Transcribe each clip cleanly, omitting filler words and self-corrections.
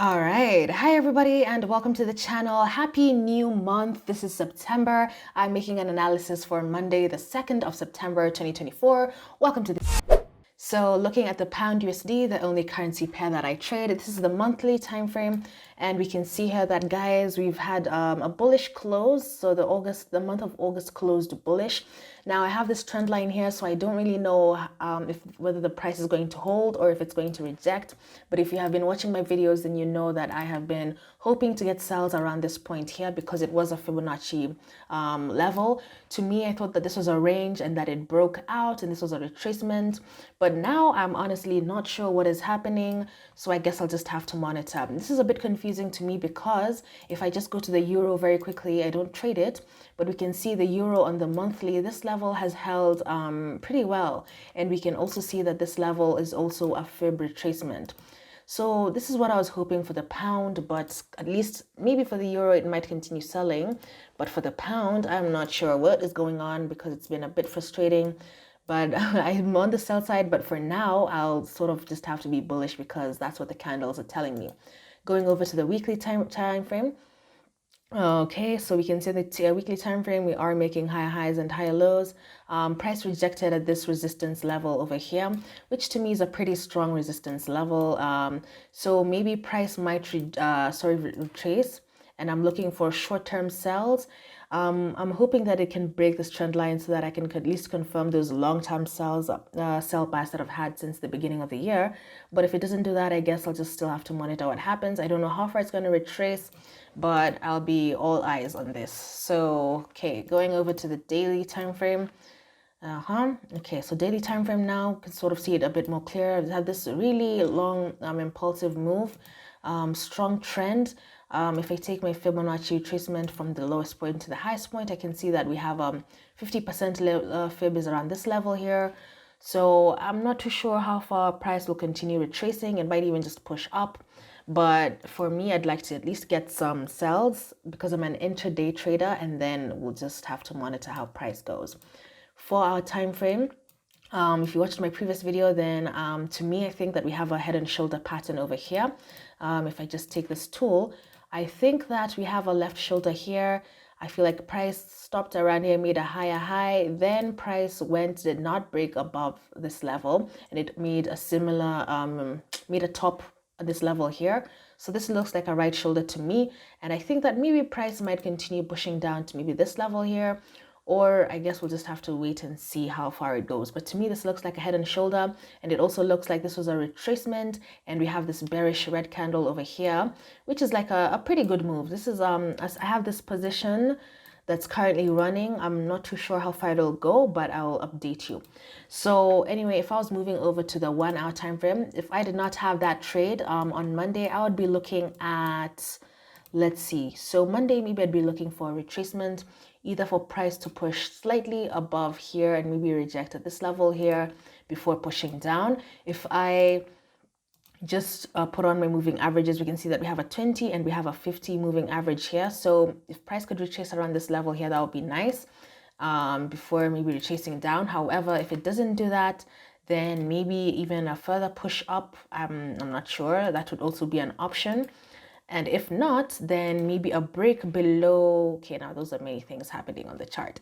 All right. Hi, everybody, and welcome to the channel. Happy new month. This is September. I'm making an analysis for Monday, the 2nd of September, 2024. Welcome to the... So looking at the pound USD, the only currency pair that I trade, this is the monthly time frame, and we can see here that, guys, we've had a bullish close. So the month of August closed bullish. Now I have this trend line here, so I don't really know whether the price is going to hold or if it's going to reject. But if you have been watching my videos, then you know that I have been hoping to get sells around this point here because it was a Fibonacci level. To me, I thought that this was a range and that it broke out and this was a retracement. But now I'm honestly not sure what is happening, so I guess I'll just have to monitor. This is a bit confusing to me because if I just go to the euro very quickly, I don't trade it, but we can see the euro on the monthly, this level has held pretty well, and we can also see that this level is also a fib retracement. So this is what I was hoping for the pound, but at least maybe for the euro it might continue selling, but for the pound I'm not sure what is going on because it's been a bit frustrating. But I'm on the sell side, but for now I'll sort of just have to be bullish because that's what the candles are telling me. Going over to the weekly time frame. Okay, so we can see the weekly time frame, we are making higher highs and higher lows. Price rejected at this resistance level over here, which to me is a pretty strong resistance level. So maybe price might retrace, and I'm looking for short-term sells. I'm hoping that it can break this trend line so that I can at least confirm those long-term sells, sell buys that I've had since the beginning of the year. But if it doesn't do that, I guess I'll just still have to monitor what happens. I don't know how far it's going to retrace, but I'll be all eyes on this. So, okay, going over to the daily time frame. Okay, so daily time frame now, you can sort of see it a bit more clear. We have this really long impulsive move, strong trend. If I take my Fibonacci retracement from the lowest point to the highest point, I can see that we have 50% fib is around this level here. So I'm not too sure how far price will continue retracing. It might even just push up. But for me, I'd like to at least get some sells because I'm an intraday trader, and then we'll just have to monitor how price goes. For our time frame, if you watched my previous video, then to me, I think that we have a head and shoulder pattern over here. If I just take this tool, I think that we have a left shoulder here. I feel like price stopped around here, made a higher high, then price did not break above this level, and it made a similar, made a top at this level here. So this looks like a right shoulder to me, and I think that maybe price might continue pushing down to maybe this level here, or I guess we'll just have to wait and see how far it goes. But to me, this looks like a head and shoulder, and it also looks like this was a retracement, and we have this bearish red candle over here, which is like a pretty good move. This is as I have this position that's currently running. I'm not too sure how far it'll go, but I'll update you. So anyway, if I was moving over to the 1 hour time frame, if I did not have that trade on Monday, I would be looking at, let's see, so Monday maybe I'd be looking for a retracement, either for price to push slightly above here and maybe reject at this level here before pushing down. If I just put on my moving averages, we can see that we have a 20 and we have a 50 moving average here. So if price could retrace around this level here, that would be nice before maybe retracing down. However, if it doesn't do that, then maybe even a further push up, I'm not sure, that would also be an option. And if not, then maybe a break below. Okay, now those are many things happening on the chart.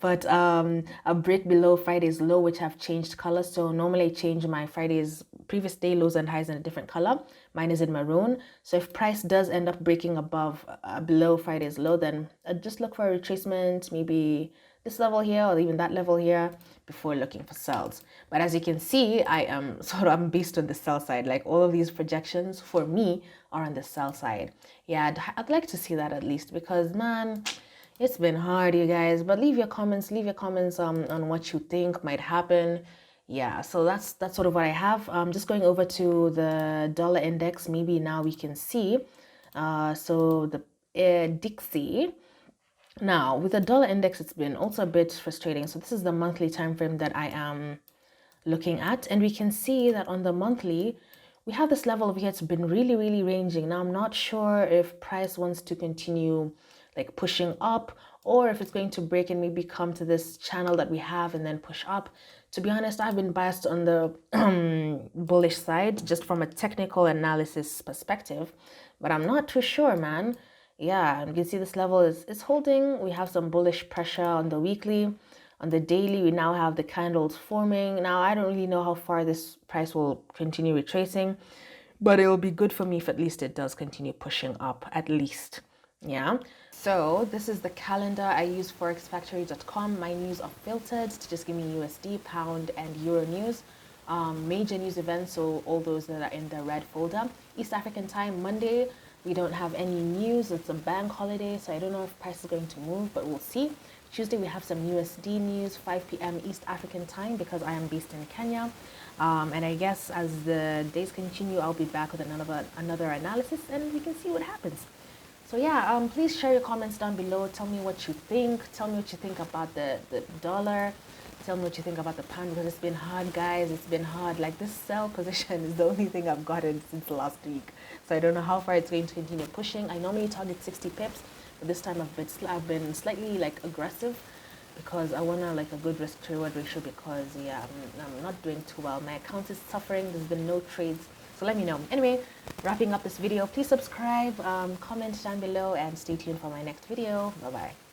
But a break below Friday's low, which have changed color. So normally I change my Friday's previous day lows and highs in a different color. Mine is in maroon. So if price does end up breaking above, below Friday's low, then I'd just look for a retracement, maybe this level here or even that level here before looking for sells. But as you can see, I'm based on the sell side. Like all of these projections for me are on the sell side. Yeah, I'd like to see that at least because, man, it's been hard, you guys. But leave your comments on what you think might happen. Yeah, so that's sort of what I have. Just going over to the dollar index, maybe now we can see. So the Dixie. Now, with the dollar index, it's been also a bit frustrating. So this is the monthly time frame that I am looking at. And we can see that on the monthly, we have this level over here. It's been really, really ranging. Now, I'm not sure if price wants to continue like pushing up or if it's going to break and maybe come to this channel that we have and then push up. To be honest, I've been biased on the bullish side just from a technical analysis perspective, but I'm not too sure, man. Yeah, you can see this level is holding. We have some bullish pressure on the weekly. On the daily, we now have the candles forming. Now, I don't really know how far this price will continue retracing, but it will be good for me if at least it does continue pushing up, at least. Yeah. So this is the calendar. I use forexfactory.com. My news are filtered to just give me USD, pound, and euro news. Major news events, so all those that are in the red folder. East African time, Monday, we don't have any news. It's a bank holiday, so I don't know if price is going to move, but we'll see. Tuesday, we have some USD news, 5 p.m. East African time, because I am based in Kenya. And I guess as the days continue, I'll be back with another analysis, and we can see what happens. So yeah, please share your comments down below. Tell me what you think. Tell me what you think about the dollar. Tell me what you think about the pound, because it's been hard, guys. It's been hard. Like, this sell position is the only thing I've gotten since last week. So I don't know how far it's going to continue pushing. I normally target 60 pips, but this time I've been slightly like aggressive, because I want like a good risk to reward ratio, because yeah, I'm not doing too well. My account is suffering. There's been no trades. So let me know. Anyway, wrapping up this video, please subscribe, comment down below, and stay tuned for my next video. Bye-bye.